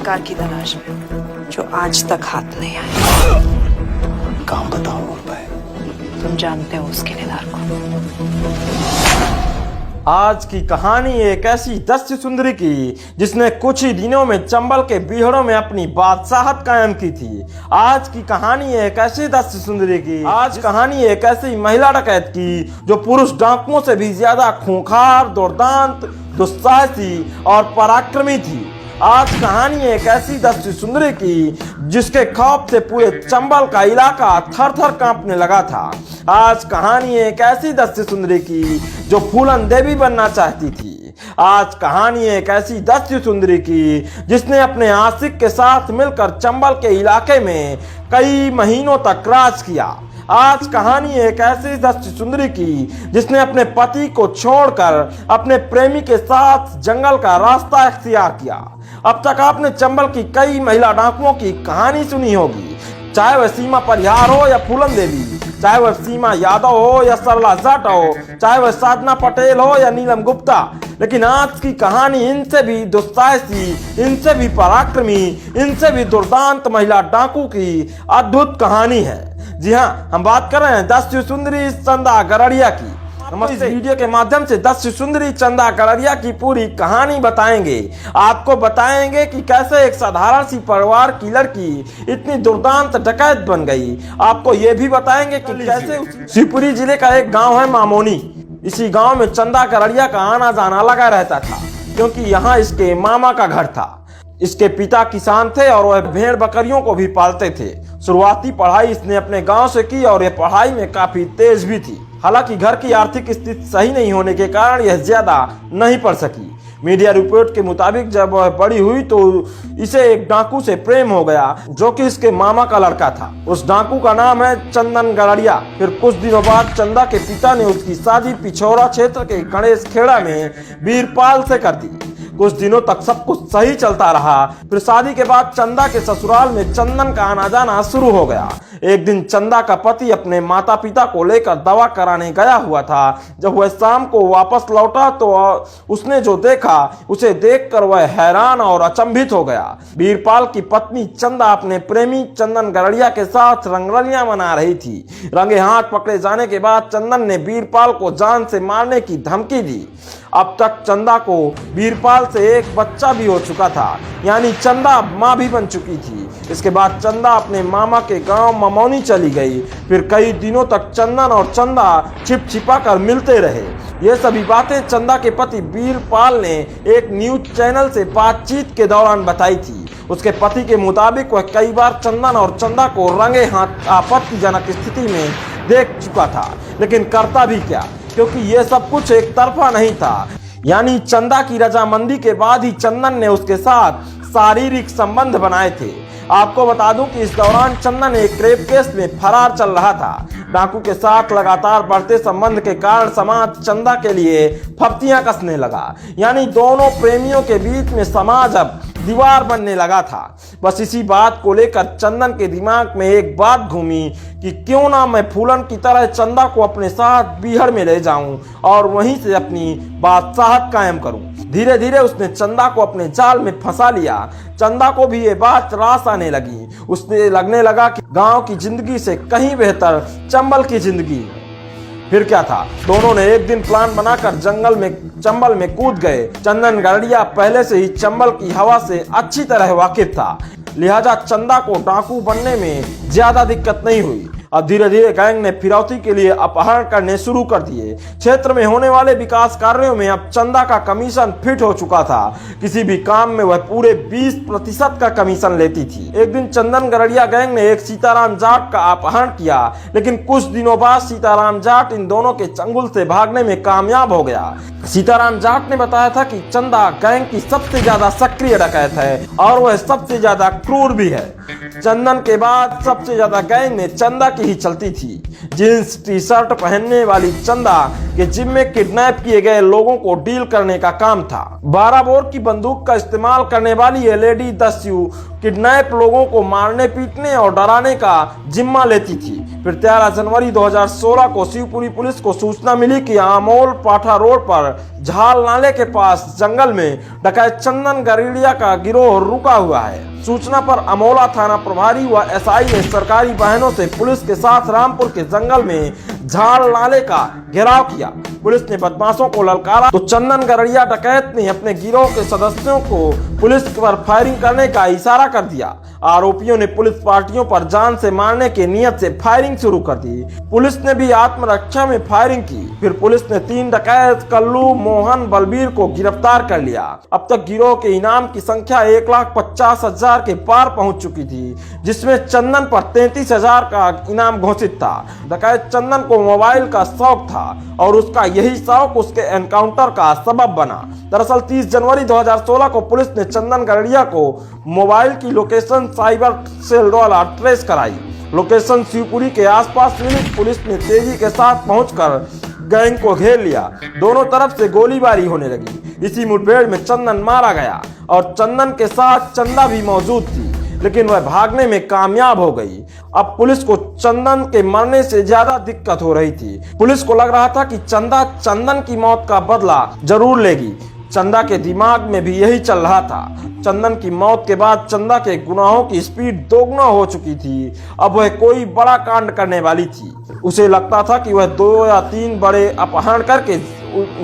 शिकार की तलाश में जो आज तक हाथ नहीं आया। काम बताओ नूर भाई। तुम जानते हो उस किलेदार को। आज की कहानी एक ऐसी दस्य सुंदरी की जिसने कुछ ही दिनों में चंबल के बीहड़ों में अपनी बादशाहत कायम की थी। आज की कहानी एक ऐसी दस्य सुंदरी की, आज कहानी एक ऐसी महिला डकैत की जो पुरुष डाकुओं से भी ज्यादा खूंखार, दुर्दांत, दुस्साहसी और पराक्रमी थी। आज कहानी एक ऐसी दस्य सुंदरी की जिसके खौफ से पूरे चंबल का इलाका थर थर कांपने लगा था। आज कहानी एक ऐसी दस्य सुंदरी की जो फूलन देवी बनना चाहती थी। आज कहानी एक ऐसी दस्य सुंदरी की जिसने अपने आशिक के साथ मिलकर चंबल के इलाके में कई महीनों तक राज किया। आज कहानी एक ऐसी दस्य सुंदरी की जिसने अपने पति को छोड़कर अपने प्रेमी के साथ जंगल का रास्ता इख्तियार किया। अब तक आपने चंबल की कई महिला डाकुओं की कहानी सुनी होगी, चाहे वह सीमा परिहार हो या फूलन देवी, चाहे वह सीमा यादव हो या सरला जाट हो, चाहे वह साधना पटेल हो या नीलम गुप्ता। लेकिन आज की कहानी इनसे भी दुस्साहसी, इनसे भी पराक्रमी, इनसे भी दुर्दांत महिला डाकू की अद्भुत कहानी है। जी हाँ, हम बात कर रहे हैं दस्य सुंदरी चंदा गरड़िया की। हम इस वीडियो के माध्यम से दस्य सुंदरी चंदा गरड़िया की पूरी कहानी बताएंगे। आपको बताएंगे कि कैसे एक साधारण सी परिवार की लड़की इतनी दुर्दांत डकैत बन गई। आपको ये भी बताएंगे कि कैसे शिवपुरी जिले का एक गांव है मामोनी। इसी गांव में चंदा गरड़िया का आना जाना लगा रहता था क्योंकि यहाँ इसके मामा का घर था। इसके पिता किसान थे और वह भेड़ बकरियों को भी पालते थे। शुरुआती पढ़ाई इसने अपने गांव से की और यह पढ़ाई में काफी तेज भी थी। हालांकि घर की आर्थिक स्थिति सही नहीं होने के कारण यह ज्यादा नहीं पढ़ सकी। मीडिया रिपोर्ट के मुताबिक जब वह बड़ी हुई तो इसे एक डाकू से प्रेम हो गया जो कि इसके मामा का लड़का था। उस डाकू का नाम है चंदन गरड़िया। फिर कुछ दिनों बाद चंदा के पिता ने उसकी शादी पिछौरा क्षेत्र के गणेश खेड़ा में वीरपाल से कर दी। कुछ दिनों तक सब कुछ सही चलता रहा। फिर शादी के बाद चंदा के ससुराल में चंदन का आना जाना शुरू हो गया। एक दिन चंदा का पति अपने माता पिता को लेकर दवा कराने गया हुआ था। जब वह शाम को वापस लौटा तो उसने जो देखा उसे देखकर वह हैरान और अचंभित हो गया। वीरपाल की पत्नी चंदा अपने प्रेमी चंदन गरड़िया के साथ रंगरलियां मना रही थी। रंगे हाथ पकड़े जाने के बाद चंदन ने वीरपाल को जान से मारने की धमकी दी। अब तक चंदा को वीरपाल से एक बच्चा भी हो चुका था, यानी चंदा मां भी बन चुकी थी। इसके बाद चंदा अपने मामा के गांव ममौनी चली गई। फिर कई दिनों तक चंदन और चंदा छिप छिपा कर मिलते रहे। ये सभी बातें चंदा के पति वीरपाल ने एक न्यूज चैनल से बातचीत के दौरान बताई थी। उसके पति के मुताबिक वह कई बार चंदन और चंदा को रंगे हाथ आपत्तिजनक स्थिति में देख चुका था, लेकिन करता भी क्या, क्योंकि यह सब कुछ एक तरफा नहीं था। यानी चंदा की रजामंदी के बाद ही चंदन ने उसके साथ शारीरिक संबंध बनाए थे। आपको बता दूं कि इस दौरान चंदन एक रेप केस में फरार चल रहा था। डाकू के साथ लगातार बढ़ते संबंध के कारण समाज चंदा के लिए फप्तियां कसने लगा। यानी दोनों प्रेमियों के बीच में समाज अब दीवार बनने लगा था। बस इसी बात को लेकर चंदन के दिमाग में एक बात घूमी कि क्यों ना मैं फूलन की तरह चंदा को अपने साथ बीहड़ में ले जाऊं और वहीं से अपनी बादशाहत कायम करूं। धीरे धीरे उसने चंदा को अपने जाल में फंसा लिया। चंदा को भी ये बात रास आने लगी। उसने लगने लगा कि गांव की जिंदगी से कहीं बेहतर चंबल की जिंदगी। फिर क्या था, दोनों ने एक दिन प्लान बनाकर चंबल में कूद गए। चंदन गरड़िया पहले से ही चंबल की हवा से अच्छी तरह वाकिफ था, लिहाजा चंदा को डाकू बनने में ज्यादा दिक्कत नहीं हुई। अब धीरे धीरे गैंग ने फिरौती के लिए अपहरण करने शुरू कर दिए। क्षेत्र में होने वाले विकास कार्यों में अब चंदा का कमीशन फिट हो चुका था। किसी भी काम में वह पूरे 20% का कमीशन लेती थी। एक दिन चंदन गरड़िया गैंग ने एक सीताराम जाट का अपहरण किया, लेकिन कुछ दिनों बाद सीताराम जाट इन दोनों के चंगुल से भागने में कामयाब हो गया। सीताराम जाट ने बताया था कि चंदा गैंग की सबसे ज्यादा सक्रिय डकैत है और वह सबसे ज्यादा क्रूर भी है। चंदन के बाद सबसे ज्यादा गैंग में चंदा की ही चलती थी। जींस टी शर्ट पहनने वाली चंदा के जिम्मे किडनैप किए गए लोगों को डील करने का काम था। 12 बोर की बंदूक का इस्तेमाल करने वाली ये लेडी दस्यु किडनैप लोगों को मारने पीटने और डराने का जिम्मा लेती थी। फिर 13 जनवरी 2016 को शिवपुरी पुलिस को सूचना मिली कि आमोल पाठा रोड पर झाल नाले के पास जंगल में डकैत चंदन गरीड़िया का गिरोह रुका हुआ है। सूचना पर अमोला थाना प्रभारी व एसआई ने सरकारी वाहनों से पुलिस के साथ रामपुर के जंगल में झाल नाले का घेराव किया। पुलिस ने बदमाशों को ललकारा तो चंदन गरीड़िया डकैत ने अपने गिरोह के सदस्यों को पुलिस पर फायरिंग करने का इशारा कर दिया। आरोपियों ने पुलिस पार्टियों पर जान से मारने की नियत से फायरिंग शुरू कर दी। पुलिस ने भी आत्मरक्षा में फायरिंग की। फिर पुलिस ने 3 डकैत कल्लू, मोहन, बलबीर को गिरफ्तार कर लिया। अब तक गिरोह के इनाम की संख्या 1,50,000 के पार पहुंच चुकी थी, जिसमें चंदन पर 33,000 का इनाम घोषित था। डकैत चंदन को मोबाइल का शौक था और उसका यही शौक उसके एनकाउंटर का सबब बना। दरअसल 30 जनवरी 2016 को पुलिस ने चंदन गरीड़िया को मोबाइल की लोकेशन साइबर सेल द्वारा ट्रेस कराई। लोकेशन शिवपुरी के आसपास मिली। पुलिस ने तेजी के साथ पहुंचकर गैंग को घेर लिया। दोनों तरफ से गोलीबारी होने लगी। इसी मुठभेड़ में चंदन मारा गया और चंदन के साथ चंदा भी मौजूद थी, लेकिन वह भागने में कामयाब हो गई। अब पुलिस को चंदन के मरने से ज्यादा दिक्कत हो रही थी। पुलिस को लग रहा था कि चंदा चंदन की मौत का बदला जरूर लेगी। चंदा के दिमाग में भी यही चल रहा था। चंदन की मौत के बाद चंदा के गुनाहों की स्पीड दोगुना हो चुकी थी। अब वह कोई बड़ा कांड करने वाली थी। उसे लगता था कि वह 2 या 3 बड़े अपहरण करके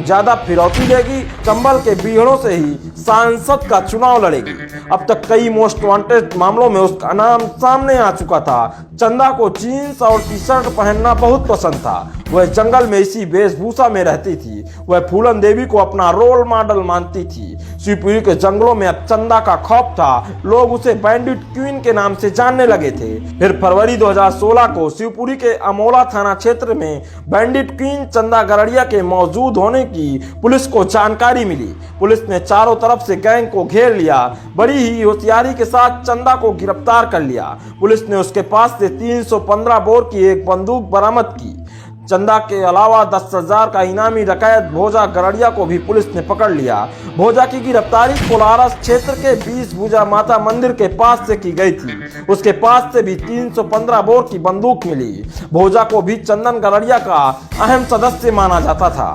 ज्यादा फिरौती लेगी। चंबल के बीहड़ों से ही सांसद का चुनाव लड़ेगी। अब तक कई मोस्ट वांटेड मामलों में उसका नाम सामने आ चुका था। चंदा को जीन्स और टी शर्ट पहनना बहुत पसंद था। वह जंगल में इसी वेशभूषा में रहती थी। वह फूलन देवी को अपना रोल मॉडल मानती थी। शिवपुरी के जंगलों में अब चंदा का खौफ था। लोग उसे बैंडिट क्वीन के नाम से जानने लगे थे। फिर फरवरी 2016 को शिवपुरी के अमोला थाना क्षेत्र में बैंडिट क्वीन चंदा गरीड़िया के मौजूद होने की पुलिस को जानकारी मिली। पुलिस ने चारों तरफ से गैंग को घेर लिया। बड़ी ही होशियारी के साथ चंदा को गिरफ्तार कर लिया। पुलिस ने उसके पास से 315 बोर की एक बंदूक बरामद की। चंदा के अलावा 10,000 का इनामी डकैत भोजा गरीड़िया को भी पुलिस ने पकड़ लिया। भोजा की गिरफ्तारी कोलारस क्षेत्र के 20 भुजा माता मंदिर के पास से की गई थी। उसके पास से भी 315 बोर की बंदूक मिली। भोजा को भी चंदन गरीड़िया का अहम सदस्य माना जाता था।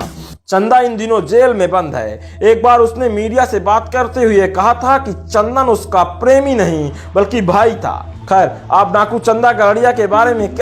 चंदा इन दिनों जेल में बंद है। एक बार उसने मीडिया से बात करते हुए कहा था कि चंदन उसका प्रेमी नहीं बल्कि भाई था। खैर, आप डाकू चंदा गरीड़िया के बारे में